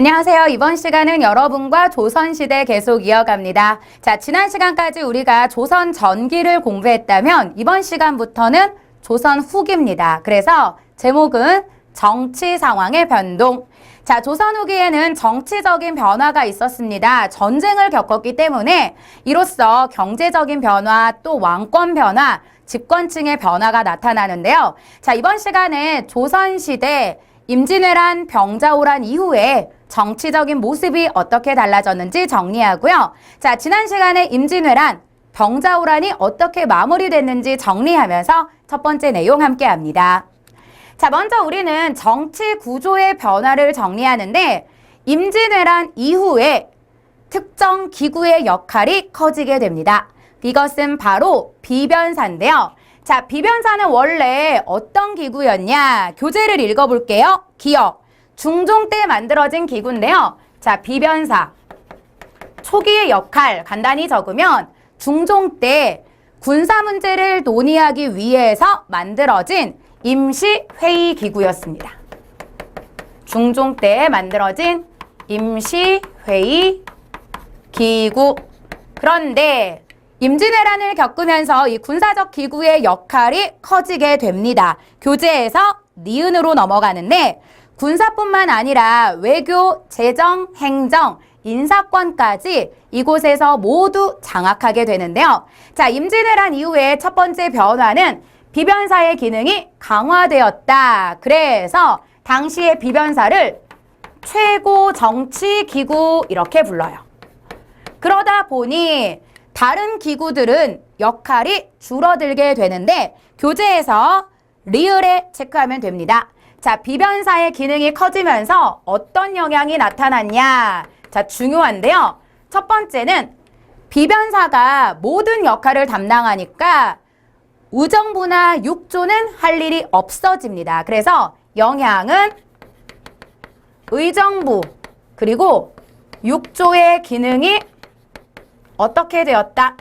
안녕하세요. 이번 시간은 여러분과 조선시대 계속 이어갑니다. 자, 지난 시간까지 우리가 조선 전기를 공부했다면 이번 시간부터는 조선 후기입니다. 그래서 제목은 정치 상황의 변동. 자, 조선 후기에는 정치적인 변화가 있었습니다. 전쟁을 겪었기 때문에 이로써 경제적인 변화, 또 왕권 변화, 집권층의 변화가 나타나는데요. 자, 이번 시간에 조선시대 임진왜란, 병자호란 이후에 정치적인 모습이 어떻게 달라졌는지 정리하고요. 자, 지난 시간에 임진왜란, 병자호란이 어떻게 마무리됐는지 정리하면서 첫 번째 내용 함께 합니다. 자, 먼저 우리는 정치 구조의 변화를 정리하는데 임진왜란 이후에 특정 기구의 역할이 커지게 됩니다. 이것은 바로 비변사인데요. 자, 비변사는 원래 어떤 기구였냐? 교재를 읽어볼게요. 기억. 중종 때 만들어진 기구인데요. 자, 비변사. 초기의 역할 간단히 적으면 중종 때 군사 문제를 논의하기 위해서 만들어진 임시회의 기구였습니다. 중종 때 만들어진 임시회의 기구. 그런데 임진왜란을 겪으면서 이 군사적 기구의 역할이 커지게 됩니다. 교재에서 니은으로 넘어가는데 군사뿐만 아니라 외교, 재정, 행정, 인사권까지 이곳에서 모두 장악하게 되는데요. 자, 임진왜란 이후에 첫 번째 변화는 비변사의 기능이 강화되었다. 그래서 당시의 비변사를 최고 정치 기구 이렇게 불러요. 그러다 보니 다른 기구들은 역할이 줄어들게 되는데 교재에서 리을에 체크하면 됩니다. 자, 비변사의 기능이 커지면서 어떤 영향이 나타났냐? 자, 중요한데요. 첫 번째는 비변사가 모든 역할을 담당하니까 의정부나 육조는 할 일이 없어집니다. 그래서 영향은 의정부 그리고 육조의 기능이 어떻게 되었다?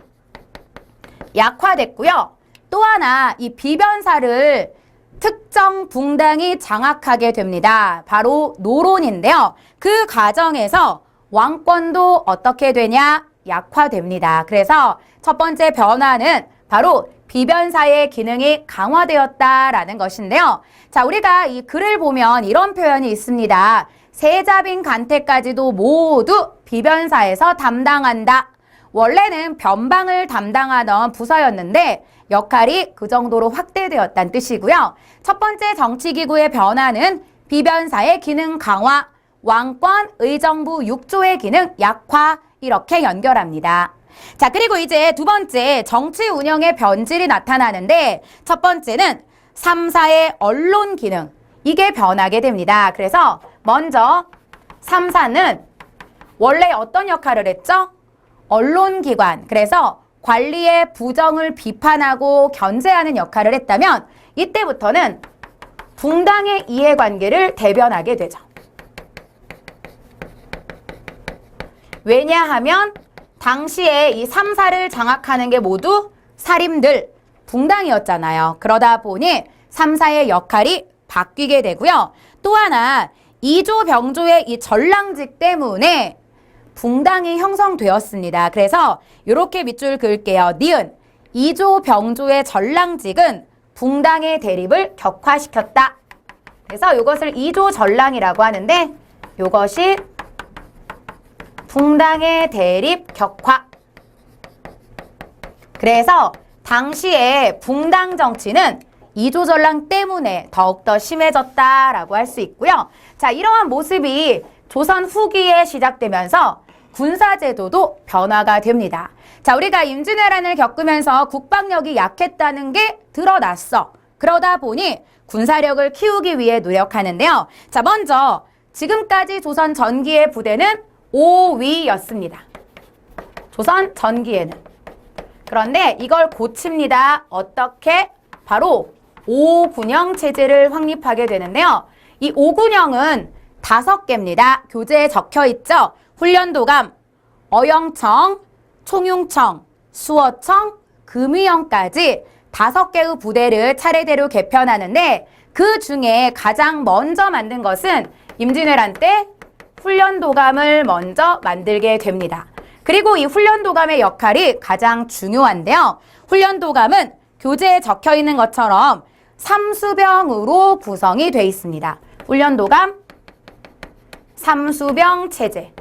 약화됐고요. 또 하나 이 비변사를 특정 붕당이 장악하게 됩니다. 바로 노론인데요. 그 과정에서 왕권도 어떻게 되냐? 약화됩니다. 그래서 첫 번째 변화는 바로 비변사의 기능이 강화되었다라는 것인데요. 자, 우리가 이 글을 보면 이런 표현이 있습니다. 세자빈 간태까지도 모두 비변사에서 담당한다. 원래는 변방을 담당하던 부서였는데 역할이 그 정도로 확대되었다는 뜻이고요. 첫 번째 정치기구의 변화는 비변사의 기능 강화, 왕권, 의정부, 육조의 기능 약화 이렇게 연결합니다. 자, 그리고 이제 두 번째 정치 운영의 변질이 나타나는데 첫 번째는 3사의 언론 기능 이게 변하게 됩니다. 그래서 먼저 3사는 원래 어떤 역할을 했죠? 언론기관, 그래서 관리의 부정을 비판하고 견제하는 역할을 했다면 이때부터는 붕당의 이해관계를 대변하게 되죠. 왜냐하면 당시에 이 3사를 장악하는 게 모두 사림들, 붕당이었잖아요. 그러다 보니 3사의 역할이 바뀌게 되고요. 또 하나 이조 병조의 이 전랑직 때문에 붕당이 형성되었습니다. 그래서 이렇게 밑줄 그을게요. 니은, 이조 병조의 전랑직은 붕당의 대립을 격화시켰다. 그래서 이것을 이조 전랑이라고 하는데 이것이 붕당의 대립 격화. 그래서 당시에 붕당 정치는 이조 전랑 때문에 더욱더 심해졌다라고 할 수 있고요. 자, 이러한 모습이 조선 후기에 시작되면서 군사제도도 변화가 됩니다. 자, 우리가 임진왜란을 겪으면서 국방력이 약했다는 게 드러났어. 그러다 보니 군사력을 키우기 위해 노력하는데요. 자, 먼저 지금까지 조선 전기의 부대는 5위였습니다. 조선 전기에는. 그런데 이걸 고칩니다. 어떻게? 바로 5군형 체제를 확립하게 되는데요. 이 5군형은 5개입니다. 교재에 적혀 있죠. 훈련도감, 어영청, 총융청, 수어청, 금위형까지 5개의 부대를 차례대로 개편하는데 그 중에 가장 먼저 만든 것은 임진왜란 때 훈련도감을 먼저 만들게 됩니다. 그리고 이 훈련도감의 역할이 가장 중요한데요. 훈련도감은 교재에 적혀 있는 것처럼 삼수병으로 구성이 되어 있습니다. 훈련도감, 삼수병 체제.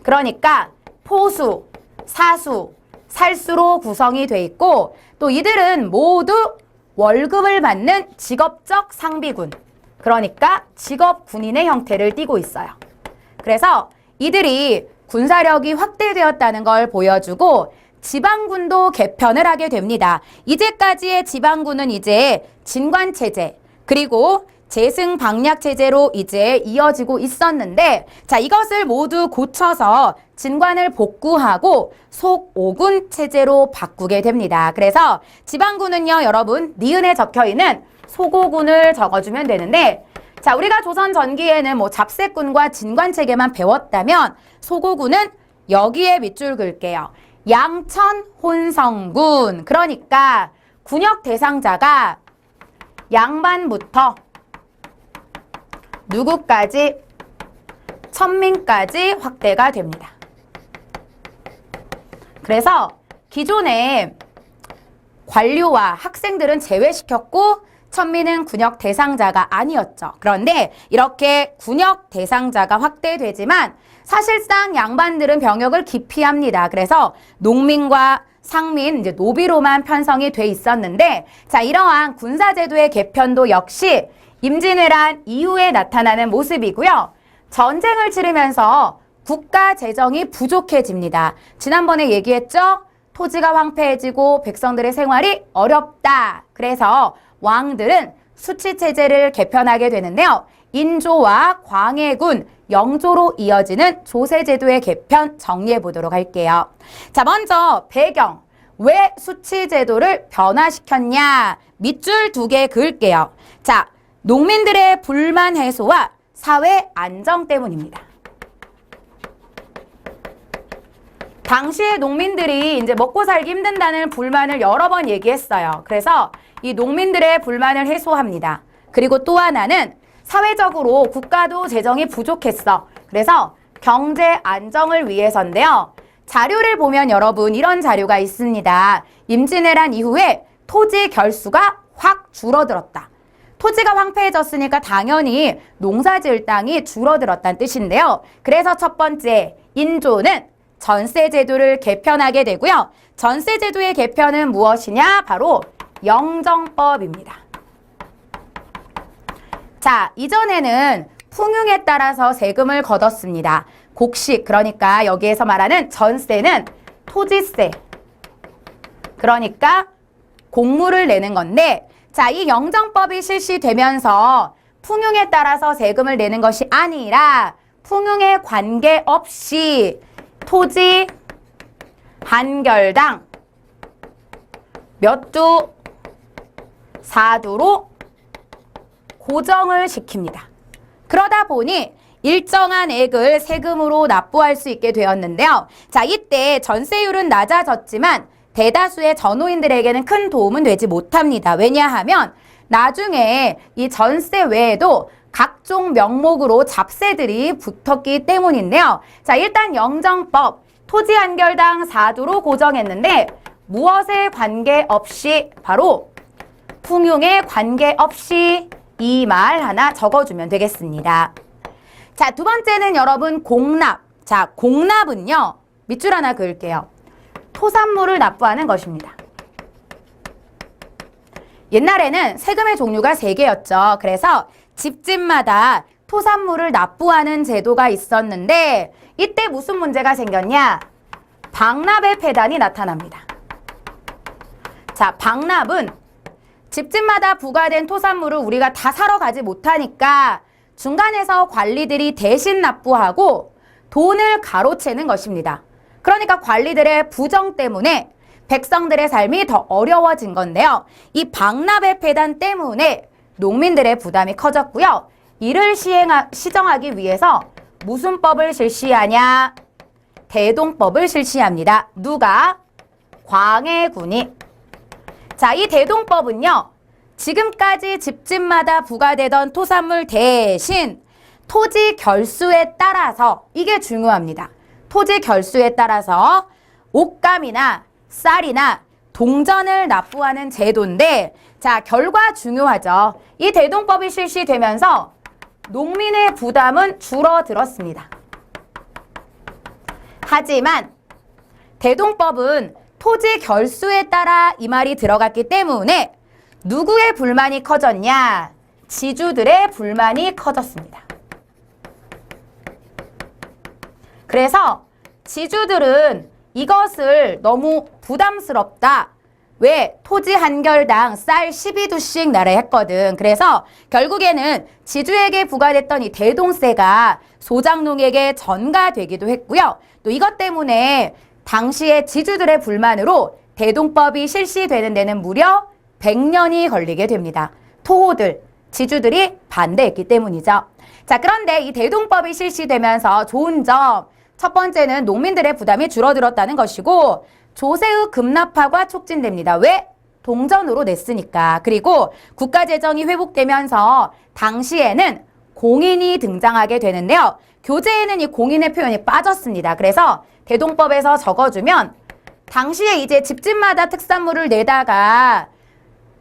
그러니까 포수, 사수, 살수로 구성이 돼 있고 또 이들은 모두 월급을 받는 직업적 상비군. 그러니까 직업군인의 형태를 띠고 있어요. 그래서 이들이 군사력이 확대되었다는 걸 보여주고 지방군도 개편을 하게 됩니다. 이제까지의 지방군은 이제 진관체제 그리고 재승방략체제로 이제 이어지고 있었는데 자 이것을 모두 고쳐서 진관을 복구하고 속오군 체제로 바꾸게 됩니다. 그래서 지방군은요 여러분 니은에 적혀있는 속오군을 적어주면 되는데 자 우리가 조선 전기에는 뭐 잡세군과 진관체계만 배웠다면 속오군은 여기에 밑줄 그을게요. 양천혼성군 그러니까 군역 대상자가 양반부터 누구까지? 천민까지 확대가 됩니다. 그래서 기존에 관료와 학생들은 제외시켰고 천민은 군역 대상자가 아니었죠. 그런데 이렇게 군역 대상자가 확대되지만 사실상 양반들은 병역을 기피합니다. 그래서 농민과 상민, 이제 노비로만 편성이 돼 있었는데 자 이러한 군사제도의 개편도 역시 임진왜란 이후에 나타나는 모습이고요. 전쟁을 치르면서 국가 재정이 부족해집니다. 지난번에 얘기했죠? 토지가 황폐해지고 백성들의 생활이 어렵다. 그래서 왕들은 수치체제를 개편하게 되는데요. 인조와 광해군, 영조로 이어지는 조세제도의 개편 정리해 보도록 할게요. 자, 먼저 배경. 왜 수치제도를 변화시켰냐? 밑줄 2개 그을게요. 자, 농민들의 불만 해소와 사회 안정 때문입니다. 당시에 농민들이 이제 먹고 살기 힘든다는 불만을 여러 번 얘기했어요. 그래서 이 농민들의 불만을 해소합니다. 그리고 또 하나는 사회적으로 국가도 재정이 부족했어. 그래서 경제 안정을 위해서인데요. 자료를 보면 여러분 이런 자료가 있습니다. 임진왜란 이후에 토지 결수가 확 줄어들었다. 토지가 황폐해졌으니까 당연히 농사지을 땅이 줄어들었다는 뜻인데요. 그래서 첫 번째, 인조는 전세제도를 개편하게 되고요. 전세제도의 개편은 무엇이냐? 바로 영정법입니다. 자, 이전에는 풍흉에 따라서 세금을 걷었습니다. 곡식, 그러니까 여기에서 말하는 전세는 토지세, 그러니까 공물을 내는 건데 자, 이 영정법이 실시되면서 풍흉에 따라서 세금을 내는 것이 아니라 풍흉에 관계없이 토지 한 결당 몇 두, 4두로 고정을 시킵니다. 그러다 보니 일정한 액을 세금으로 납부할 수 있게 되었는데요. 자, 이때 전세율은 낮아졌지만 대다수의 전호인들에게는 큰 도움은 되지 못합니다. 왜냐하면 나중에 이 전세 외에도 각종 명목으로 잡세들이 붙었기 때문인데요. 자, 일단 영정법, 토지 한 결당 4두로 고정했는데 무엇에 관계없이 바로 풍흉에 관계없이 이 말 하나 적어주면 되겠습니다. 자, 두 번째는 여러분 공납. 자, 공납은요. 밑줄 하나 그을게요. 토산물을 납부하는 것입니다. 옛날에는 세금의 종류가 3개였죠. 그래서 집집마다 토산물을 납부하는 제도가 있었는데 이때 무슨 문제가 생겼냐? 방납의 폐단이 나타납니다. 자, 방납은 집집마다 부과된 토산물을 우리가 다 사러 가지 못하니까 중간에서 관리들이 대신 납부하고 돈을 가로채는 것입니다. 그러니까 관리들의 부정 때문에 백성들의 삶이 더 어려워진 건데요. 이 방납의 폐단 때문에 농민들의 부담이 커졌고요. 이를 시정하기 위해서 무슨 법을 실시하냐? 대동법을 실시합니다. 누가? 광해군이. 자, 이 대동법은요. 지금까지 집집마다 부과되던 토산물 대신 토지 결수에 따라서 이게 중요합니다. 토지 결수에 따라서 옷감이나 쌀이나 동전을 납부하는 제도인데 자, 결과 중요하죠. 이 대동법이 실시되면서 농민의 부담은 줄어들었습니다. 하지만 대동법은 토지 결수에 따라 이 말이 들어갔기 때문에 누구의 불만이 커졌냐? 지주들의 불만이 커졌습니다. 그래서 지주들은 이것을 너무 부담스럽다. 왜? 토지 한 결당 쌀 12두씩 나라했거든. 그래서 결국에는 지주에게 부과됐던 이 대동세가 소작농에게 전가되기도 했고요. 또 이것 때문에 당시에 지주들의 불만으로 대동법이 실시되는 데는 무려 100년이 걸리게 됩니다. 토호들, 지주들이 반대했기 때문이죠. 자, 그런데 이 대동법이 실시되면서 좋은 점, 첫 번째는 농민들의 부담이 줄어들었다는 것이고 조세의 급납화가 촉진됩니다. 왜? 동전으로 냈으니까. 그리고 국가재정이 회복되면서 당시에는 공인이 등장하게 되는데요. 교재에는 이 공인의 표현이 빠졌습니다. 그래서 대동법에서 적어주면 당시에 이제 집집마다 특산물을 내다가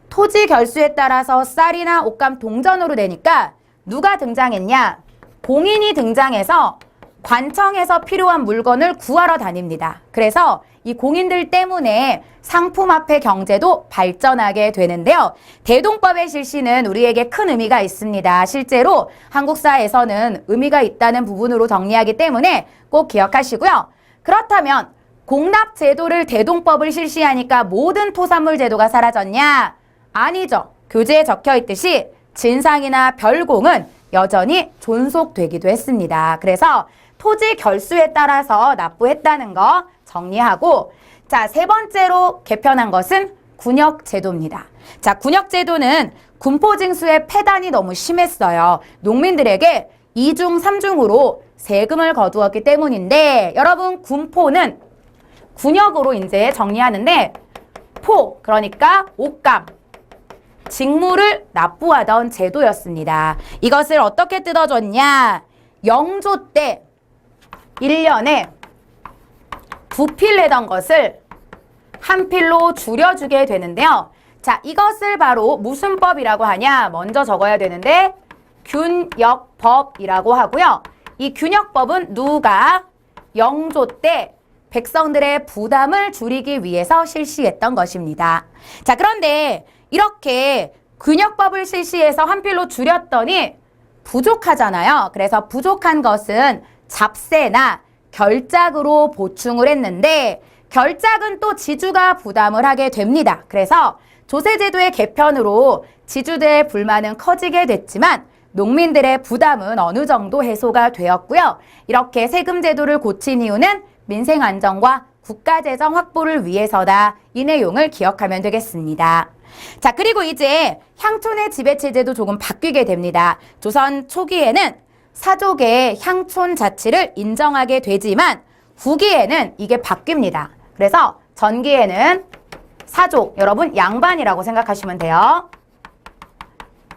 토지 결수에 따라서 쌀이나 옷감 동전으로 내니까 누가 등장했냐? 공인이 등장해서 관청에서 필요한 물건을 구하러 다닙니다. 그래서 이 공인들 때문에 상품화폐 경제도 발전하게 되는데요. 대동법의 실시는 우리에게 큰 의미가 있습니다. 실제로 한국사에서는 의미가 있다는 부분으로 정리하기 때문에 꼭 기억하시고요. 그렇다면 공납제도를 대동법을 실시하니까 모든 토산물 제도가 사라졌냐? 아니죠. 교재에 적혀 있듯이 진상이나 별공은 여전히 존속되기도 했습니다. 그래서 토지 결수에 따라서 납부했다는 거 정리하고 자, 세 번째로 개편한 것은 군역제도입니다. 자, 군역제도는 군포징수의 폐단이 너무 심했어요. 농민들에게 2중, 3중으로 세금을 거두었기 때문인데 여러분 군포는 군역으로 이제 정리하는데 포, 그러니까 옷감, 직무를 납부하던 제도였습니다. 이것을 어떻게 뜯어줬냐? 영조 때 1년에 부필 내던 것을 한 필로 줄여주게 되는데요. 자, 이것을 바로 무슨 법이라고 하냐? 먼저 적어야 되는데 균역법이라고 하고요. 이 균역법은 누가 영조 때 백성들의 부담을 줄이기 위해서 실시했던 것입니다. 자, 그런데 이렇게 균역법을 실시해서 한 필로 줄였더니 부족하잖아요. 그래서 부족한 것은 잡세나 결작으로 보충을 했는데 결작은 또 지주가 부담을 하게 됩니다. 그래서 조세제도의 개편으로 지주들의 불만은 커지게 됐지만 농민들의 부담은 어느 정도 해소가 되었고요. 이렇게 세금제도를 고친 이유는 민생 안정과 국가재정 확보를 위해서다. 이 내용을 기억하면 되겠습니다. 자, 그리고 이제 향촌의 지배체제도 조금 바뀌게 됩니다. 조선 초기에는 사족의 향촌 자치를 인정하게 되지만 후기에는 이게 바뀝니다. 그래서 전기에는 사족, 여러분 양반이라고 생각하시면 돼요.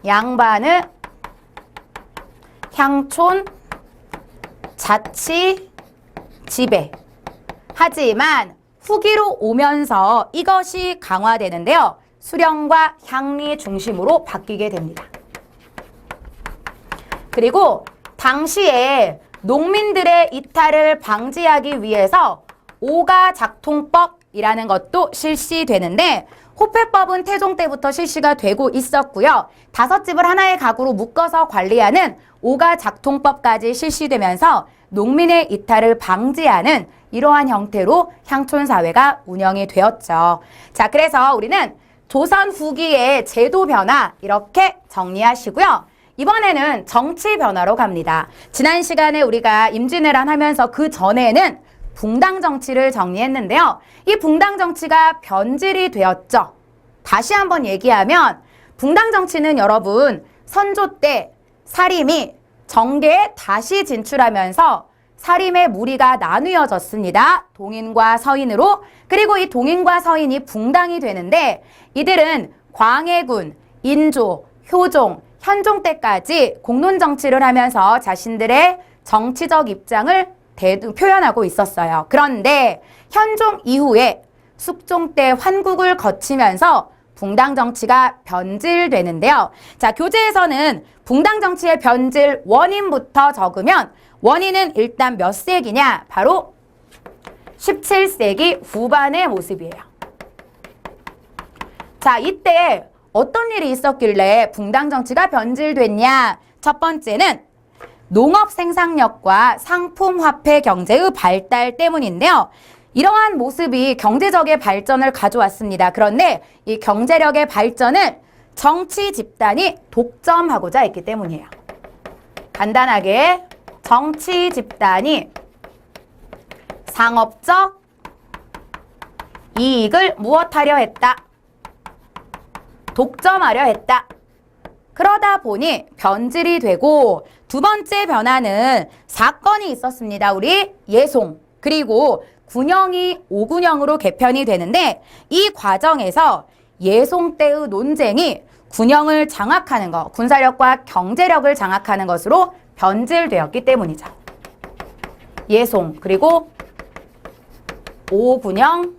양반의 향촌 자치 지배. 하지만 후기로 오면서 이것이 강화되는데요. 수령과 향리 중심으로 바뀌게 됩니다. 그리고 당시에 농민들의 이탈을 방지하기 위해서 오가작통법이라는 것도 실시되는데 호패법은 태종 때부터 실시가 되고 있었고요. 5집을 하나의 가구로 묶어서 관리하는 오가작통법까지 실시되면서 농민의 이탈을 방지하는 이러한 형태로 향촌사회가 운영이 되었죠. 자, 그래서 우리는 조선 후기의 제도 변화 이렇게 정리하시고요. 이번에는 정치 변화로 갑니다. 지난 시간에 우리가 임진왜란 하면서 그 전에는 붕당 정치를 정리했는데요. 이 붕당 정치가 변질이 되었죠. 다시 한번 얘기하면 붕당 정치는 여러분 선조 때 사림이 정계에 다시 진출하면서 사림의 무리가 나누어졌습니다. 동인과 서인으로. 그리고 이 동인과 서인이 붕당이 되는데 이들은 광해군, 인조, 효종, 현종 때까지 공론 정치를 하면서 자신들의 정치적 입장을 표현하고 있었어요. 그런데 현종 이후에 숙종 때 환국을 거치면서 붕당 정치가 변질되는데요. 자, 교재에서는 붕당 정치의 변질 원인부터 적으면 원인은 일단 몇 세기냐? 바로 17세기 후반의 모습이에요. 자, 이때 어떤 일이 있었길래 붕당 정치가 변질됐냐? 첫 번째는 농업 생산력과 상품 화폐 경제의 발달 때문인데요. 이러한 모습이 경제적의 발전을 가져왔습니다. 그런데 이 경제력의 발전을 정치 집단이 독점하고자 했기 때문이에요. 간단하게 정치 집단이 상업적 이익을 무엇하려 했다? 독점하려 했다. 그러다 보니 변질이 되고 두 번째 변화는 사건이 있었습니다. 우리 예송 그리고 군영이 오군영으로 개편이 되는데 이 과정에서 예송 때의 논쟁이 군영을 장악하는 것, 군사력과 경제력을 장악하는 것으로 변질되었기 때문이죠. 예송 그리고 오군영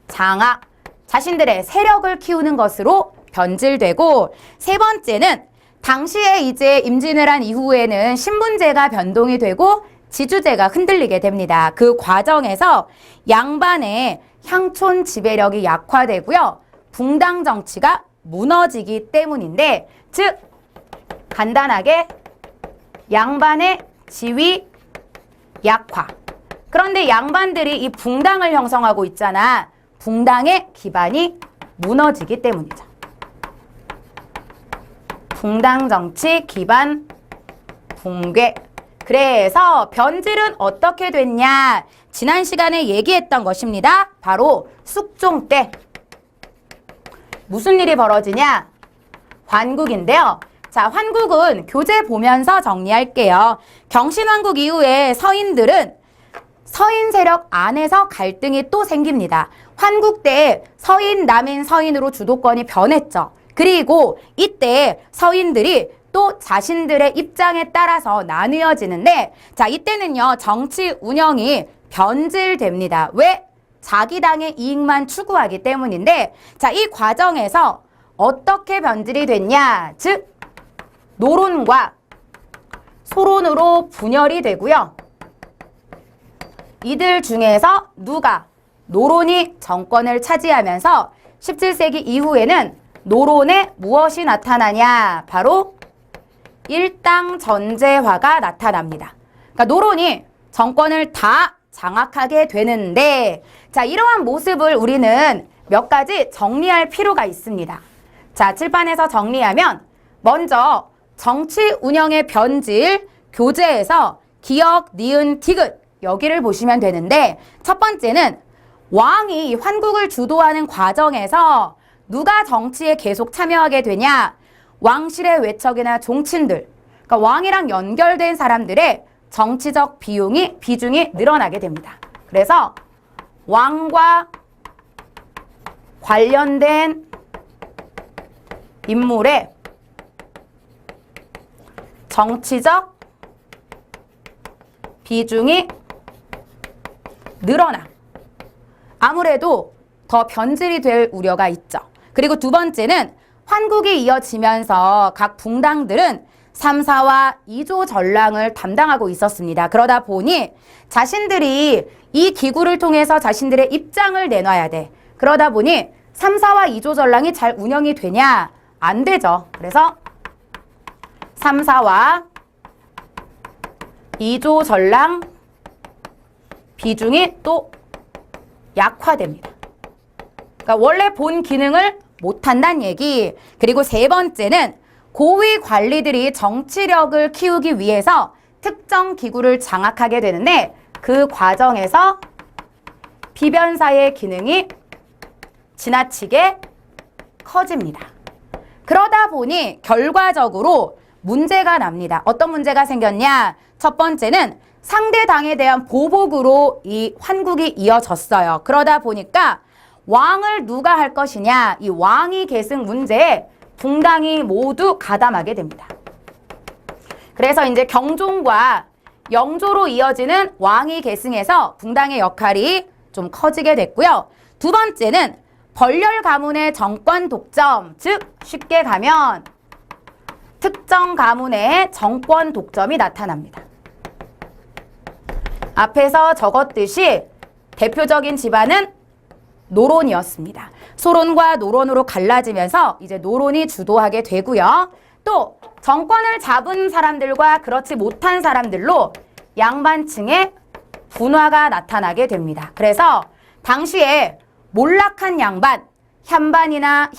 장악, 자신들의 세력을 키우는 것으로 변질되고 세 번째는 당시에 이제 임진을 한 이후에는 신분제가 변동이 되고 지주제가 흔들리게 됩니다. 그 과정에서 양반의 향촌 지배력이 약화되고요. 붕당 정치가 무너지기 때문인데 즉 간단하게 양반의 지위 약화. 그런데 양반들이 이 붕당을 형성하고 있잖아. 붕당의 기반이 무너지기 때문이죠. 붕당 정치 기반 붕괴. 그래서 변질은 어떻게 됐냐? 지난 시간에 얘기했던 것입니다. 바로 숙종 때 무슨 일이 벌어지냐? 환국인데요. 자, 환국은 교재 보면서 정리할게요. 경신환국 이후에 서인들은 서인 세력 안에서 갈등이 또 생깁니다. 환국 때 서인, 남인, 서인으로 주도권이 변했죠. 그리고 이때 서인들이 또 자신들의 입장에 따라서 나뉘어지는데 자, 이때는요. 정치 운영이 변질됩니다. 왜? 자기 당의 이익만 추구하기 때문인데 자, 이 과정에서 어떻게 변질이 됐냐? 즉 노론과 소론으로 분열이 되고요. 이들 중에서 누가 노론이 정권을 차지하면서 17세기 이후에는 노론에 무엇이 나타나냐? 바로 일당 전제화가 나타납니다. 그러니까 노론이 정권을 다 장악하게 되는데 자, 이러한 모습을 우리는 몇 가지 정리할 필요가 있습니다. 자, 칠판에서 정리하면 먼저 정치 운영의 변질 교재에서 기역, 니은, 디귿 여기를 보시면 되는데 첫 번째는 왕이 환국을 주도하는 과정에서 누가 정치에 계속 참여하게 되냐? 왕실의 외척이나 종친들, 그러니까 왕이랑 연결된 사람들의 정치적 비중이 늘어나게 됩니다. 그래서 왕과 관련된 인물의 정치적 비중이 늘어나 아무래도 더 변질이 될 우려가 있죠. 그리고 두 번째는 환국이 이어지면서 각 붕당들은 3사와 2조 전랑을 담당하고 있었습니다. 그러다 보니 자신들이 이 기구를 통해서 자신들의 입장을 내놔야 돼. 그러다 보니 3사와 2조 전랑이 잘 운영이 되냐? 안 되죠. 그래서 3사와 2조 전랑 비중이 또 약화됩니다. 그러니까 원래 본 기능을 못한다는 얘기. 그리고 세 번째는 고위 관리들이 정치력을 키우기 위해서 특정 기구를 장악하게 되는데 그 과정에서 비변사의 기능이 지나치게 커집니다. 그러다 보니 결과적으로 문제가 납니다. 어떤 문제가 생겼냐? 첫 번째는 상대 당에 대한 보복으로 이 환국이 이어졌어요. 그러다 보니까 왕을 누가 할 것이냐? 이 왕위 계승 문제에 붕당이 모두 가담하게 됩니다. 그래서 이제 경종과 영조로 이어지는 왕위 계승에서 붕당의 역할이 좀 커지게 됐고요. 두 번째는 벌렬 가문의 정권 독점, 즉 쉽게 가면 특정 가문의 정권 독점이 나타납니다. 앞에서 적었듯이 대표적인 집안은 노론이었습니다. 소론과 노론으로 갈라지면서 이제 노론이 주도하게 되고요. 또 정권을 잡은 사람들과 그렇지 못한 사람들로 양반층의 분화가 나타나게 됩니다. 그래서 당시에 몰락한 양반, 향반이나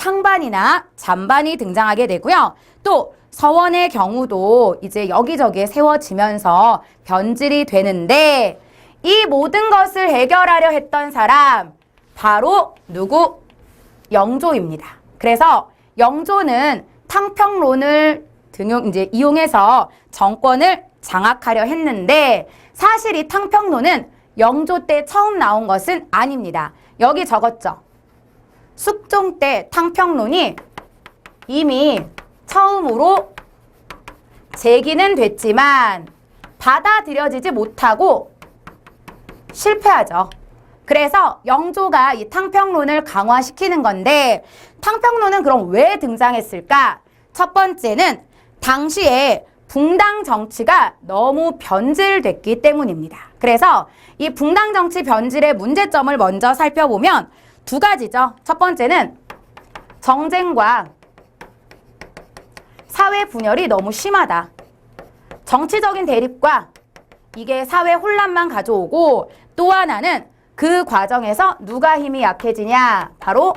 잔반이 등장하게 되고요. 또 서원의 경우도 이제 여기저기에 세워지면서 변질이 되는데 이 모든 것을 해결하려 했던 사람 바로 누구? 영조입니다. 그래서 영조는 탕평론을 이용해서 정권을 장악하려 했는데 사실 이 탕평론은 영조 때 처음 나온 것은 아닙니다. 여기 적었죠. 숙종 때 탕평론이 이미 처음으로 제기는 됐지만 받아들여지지 못하고 실패하죠. 그래서 영조가 이 탕평론을 강화시키는 건데 탕평론은 그럼 왜 등장했을까? 첫 번째는 당시에 붕당 정치가 너무 변질됐기 때문입니다. 그래서 이 붕당 정치 변질의 문제점을 먼저 살펴보면 두 가지죠. 첫 번째는 정쟁과 사회 분열이 너무 심하다. 정치적인 대립과 이게 사회 혼란만 가져오고 또 하나는 그 과정에서 누가 힘이 약해지냐? 바로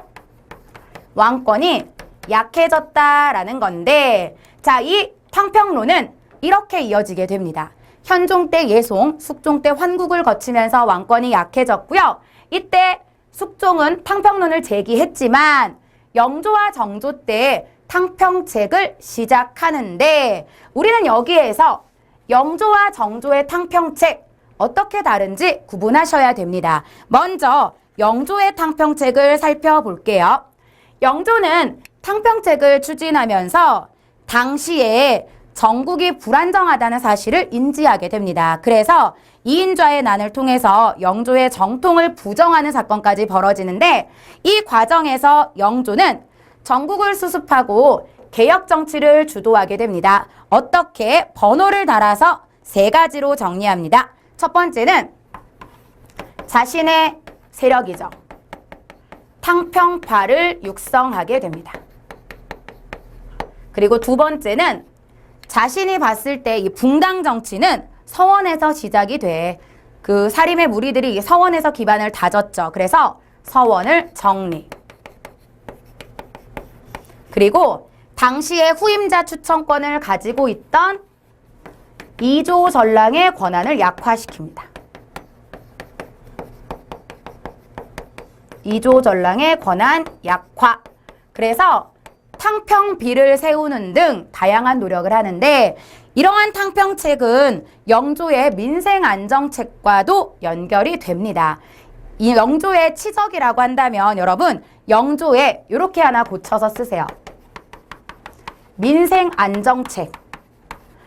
왕권이 약해졌다라는 건데 자, 이 탕평론은 이렇게 이어지게 됩니다. 현종 때 예송, 숙종 때 환국을 거치면서 왕권이 약해졌고요. 이때 숙종은 탕평론을 제기했지만 영조와 정조 때 탕평책을 시작하는데 우리는 여기에서 영조와 정조의 탕평책 어떻게 다른지 구분하셔야 됩니다. 먼저 영조의 탕평책을 살펴볼게요. 영조는 탕평책을 추진하면서 당시에 전국이 불안정하다는 사실을 인지하게 됩니다. 그래서 이인좌의 난을 통해서 영조의 정통을 부정하는 사건까지 벌어지는데 이 과정에서 영조는 전국을 수습하고 개혁 정치를 주도하게 됩니다. 어떻게? 번호를 달아서 세 가지로 정리합니다. 첫 번째는 자신의 세력이죠. 탕평파를 육성하게 됩니다. 그리고 두 번째는 자신이 봤을 때 이 붕당 정치는 서원에서 시작이 돼. 그 사림의 무리들이 서원에서 기반을 다졌죠. 그래서 서원을 정리. 그리고 당시에 후임자 추천권을 가지고 있던 이조 전랑의 권한을 약화시킵니다. 이조 전랑의 권한 약화. 그래서 탕평비를 세우는 등 다양한 노력을 하는데 이러한 탕평책은 영조의 민생안정책과도 연결이 됩니다. 이 영조의 치적이라고 한다면 여러분 영조의 이렇게 하나 고쳐서 쓰세요. 민생안정책.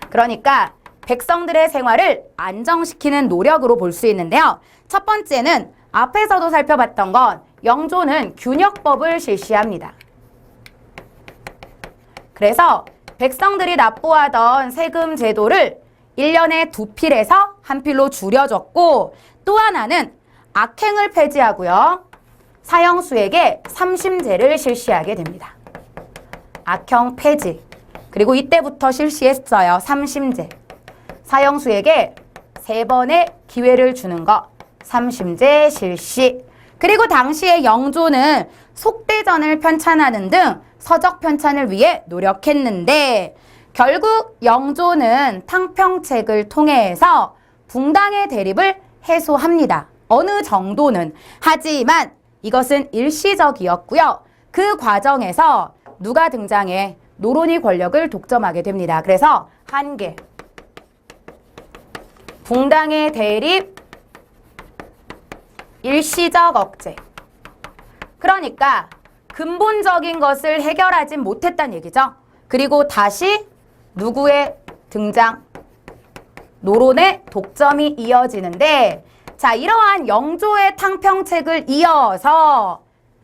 그러니까 백성들의 생활을 안정시키는 노력으로 볼 수 있는데요. 첫 번째는 앞에서도 살펴봤던 건 영조는 균역법을 실시합니다. 그래서 백성들이 납부하던 세금 제도를 1년에 2필에서 1필로 줄여줬고 또 하나는 악행을 폐지하고요. 사형수에게 삼심제를 실시하게 됩니다. 악형 폐지. 그리고 이때부터 실시했어요. 삼심제. 사형수에게 3번의 기회를 주는 것. 삼심제 실시. 그리고 당시에 영조는 속대전을 편찬하는 등 서적 편찬을 위해 노력했는데 결국 영조는 탕평책을 통해서 붕당의 대립을 해소합니다. 어느 정도는. 하지만 이것은 일시적이었고요. 그 과정에서 누가 등장해? 노론이 권력을 독점하게 됩니다. 그래서 한계. 붕당의 대립, 일시적 억제. 그러니까 근본적인 것을 해결하진 못했다는 얘기죠. 그리고 다시 누구의 등장? 노론의 독점이 이어지는데 자, 이러한 영조의 탕평책을 이어서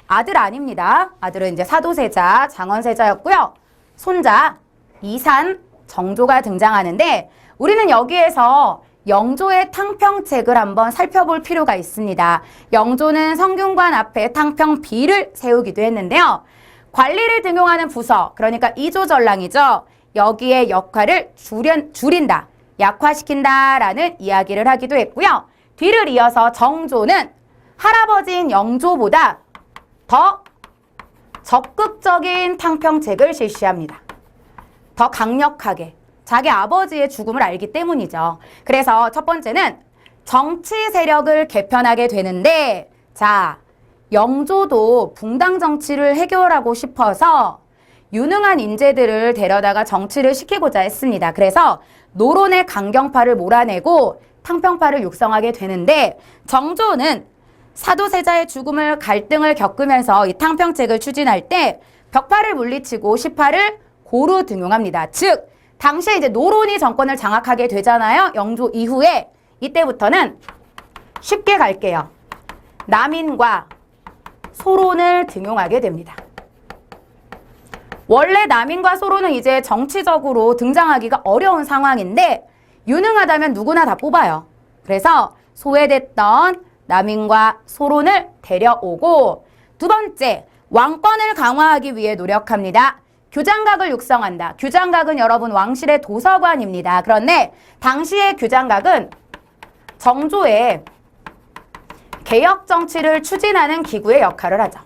아들 아닙니다. 아들은 이제 사도세자, 장원세자였고요. 손자 이산 정조가 등장하는데 우리는 여기에서 영조의 탕평책을 한번 살펴볼 필요가 있습니다. 영조는 성균관 앞에 탕평비를 세우기도 했는데요. 관리를 등용하는 부서, 그러니까 이조전랑이죠. 여기에 역할을 줄인다, 약화시킨다라는 이야기를 하기도 했고요. 뒤를 이어서 정조는 할아버지인 영조보다 더 적극적인 탕평책을 실시합니다. 더 강력하게 자기 아버지의 죽음을 알기 때문이죠. 그래서 첫 번째는 정치 세력을 개편하게 되는데 자, 영조도 붕당 정치를 해결하고 싶어서 유능한 인재들을 데려다가 정치를 시키고자 했습니다. 그래서 노론의 강경파를 몰아내고 탕평파를 육성하게 되는데 정조는 사도세자의 죽음을 갈등을 겪으면서 이 탕평책을 추진할 때 벽파를 물리치고 시파를 고루 등용합니다. 즉 당시에 이제 노론이 정권을 장악하게 되잖아요. 영조 이후에 이때부터는 쉽게 갈게요. 남인과 소론을 등용하게 됩니다. 원래 남인과 소론은 이제 정치적으로 등장하기가 어려운 상황인데 유능하다면 누구나 다 뽑아요. 그래서 소외됐던 남인과 소론을 데려오고 두 번째, 왕권을 강화하기 위해 노력합니다. 규장각을 육성한다. 규장각은 여러분 왕실의 도서관입니다. 그런데 당시의 규장각은 정조의 개혁 정치를 추진하는 기구의 역할을 하죠.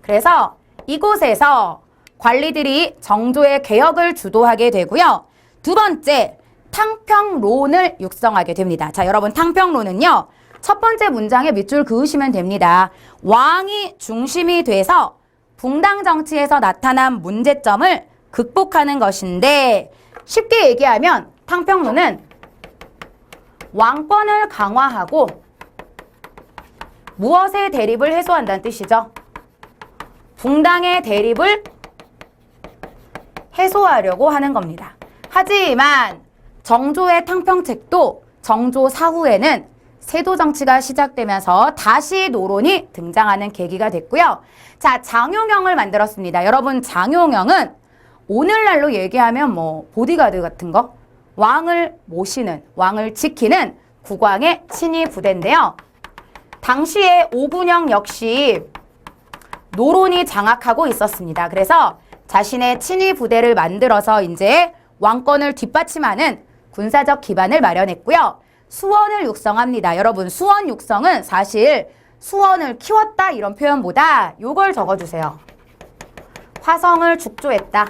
그래서 이곳에서 관리들이 정조의 개혁을 주도하게 되고요. 두 번째, 탕평론을 육성하게 됩니다. 자, 여러분 탕평론은요. 첫 번째 문장에 밑줄 그으시면 됩니다. 왕이 중심이 돼서 붕당 정치에서 나타난 문제점을 극복하는 것인데 쉽게 얘기하면 탕평론은 왕권을 강화하고 무엇의 대립을 해소한다는 뜻이죠. 붕당의 대립을 해소하려고 하는 겁니다. 하지만 정조의 탕평책도 정조 사후에는 세도 정치가 시작되면서 다시 노론이 등장하는 계기가 됐고요. 자, 장용영을 만들었습니다. 여러분 장용영은 오늘날로 얘기하면 뭐 보디가드 같은 거, 왕을 모시는, 왕을 지키는 국왕의 친위 부대인데요. 당시에 오군영 역시 노론이 장악하고 있었습니다. 그래서 자신의 친위 부대를 만들어서 이제 왕권을 뒷받침하는 군사적 기반을 마련했고요. 수원을 육성합니다. 여러분 수원 육성은 사실 수원을 키웠다 이런 표현보다 요걸 적어주세요. 화성을 축조했다.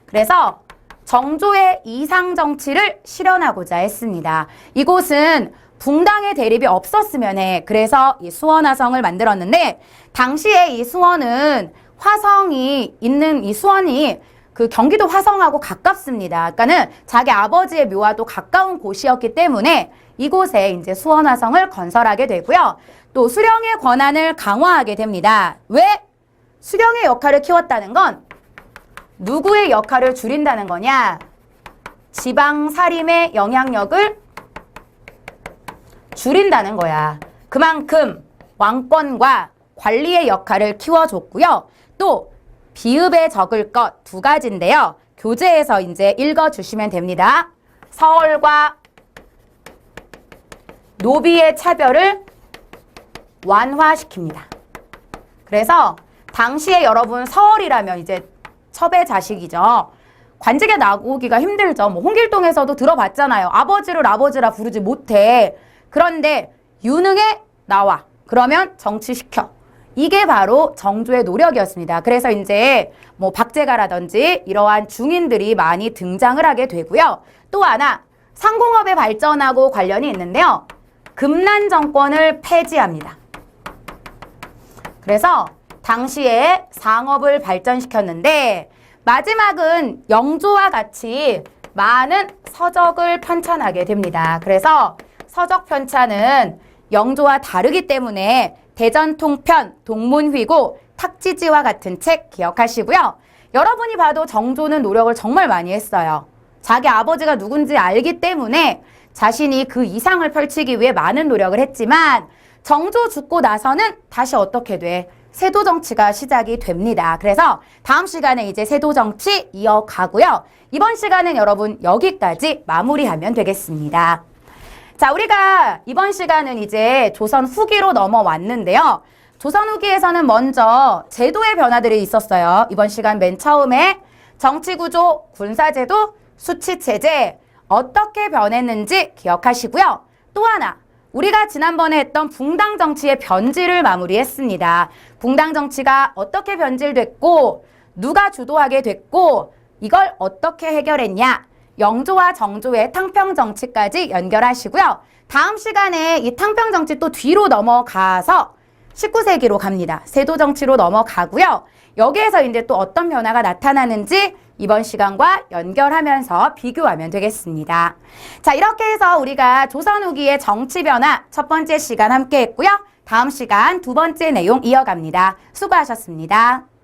그래서 정조의 이상 정치를 실현하고자 했습니다. 이곳은 붕당의 대립이 없었으면 해. 그래서 이 수원화성을 만들었는데 당시에 이 수원은 화성이 있는 이 수원이 그 경기도 화성하고 가깝습니다. 그러니까는 자기 아버지의 묘와도 가까운 곳이었기 때문에 이곳에 이제 수원화성을 건설하게 되고요. 또 수령의 권한을 강화하게 됩니다. 왜? 수령의 역할을 키웠다는 건 누구의 역할을 줄인다는 거냐? 지방 사림의 영향력을 줄인다는 거야. 그만큼 왕권과 관리의 역할을 키워줬고요. 또 비읍에 적을 것 두 가지인데요. 교재에서 이제 읽어주시면 됩니다. 서얼과 노비의 차별을 완화시킵니다. 그래서 당시에 여러분 서얼이라면 이제 첩의 자식이죠. 관직에 나오기가 힘들죠. 뭐 홍길동에서도 들어봤잖아요. 아버지를 아버지라 부르지 못해. 그런데 유능해 나와. 그러면 정치시켜. 이게 바로 정조의 노력이었습니다. 그래서 이제 뭐 박제가라든지 이러한 중인들이 많이 등장을 하게 되고요. 또 하나 상공업의 발전하고 관련이 있는데요. 금난 정권을 폐지합니다. 그래서 당시에 상업을 발전시켰는데 마지막은 영조와 같이 많은 서적을 편찬하게 됩니다. 그래서 서적 편찬은 영조와 다르기 때문에 대전통편, 동문휘고, 탁지지와 같은 책 기억하시고요. 여러분이 봐도 정조는 노력을 정말 많이 했어요. 자기 아버지가 누군지 알기 때문에 자신이 그 이상을 펼치기 위해 많은 노력을 했지만 정조 죽고 나서는 다시 어떻게 돼? 세도 정치가 시작이 됩니다. 그래서 다음 시간에 이제 세도 정치 이어가고요. 이번 시간은 여러분 여기까지 마무리하면 되겠습니다. 자, 우리가 이번 시간은 이제 조선 후기로 넘어왔는데요. 조선 후기에서는 먼저 제도의 변화들이 있었어요. 이번 시간 맨 처음에 정치구조, 군사제도, 수치체제 어떻게 변했는지 기억하시고요. 또 하나, 우리가 지난번에 했던 붕당 정치의 변질을 마무리했습니다. 붕당 정치가 어떻게 변질됐고 누가 주도하게 됐고 이걸 어떻게 해결했냐. 영조와 정조의 탕평 정치까지 연결하시고요. 다음 시간에 이 탕평 정치 또 뒤로 넘어가서 19세기로 갑니다. 세도 정치로 넘어가고요. 여기에서 이제 또 어떤 변화가 나타나는지 이번 시간과 연결하면서 비교하면 되겠습니다. 자, 이렇게 해서 우리가 조선 후기의 정치 변화 첫 번째 시간 함께 했고요. 다음 시간 두 번째 내용 이어갑니다. 수고하셨습니다.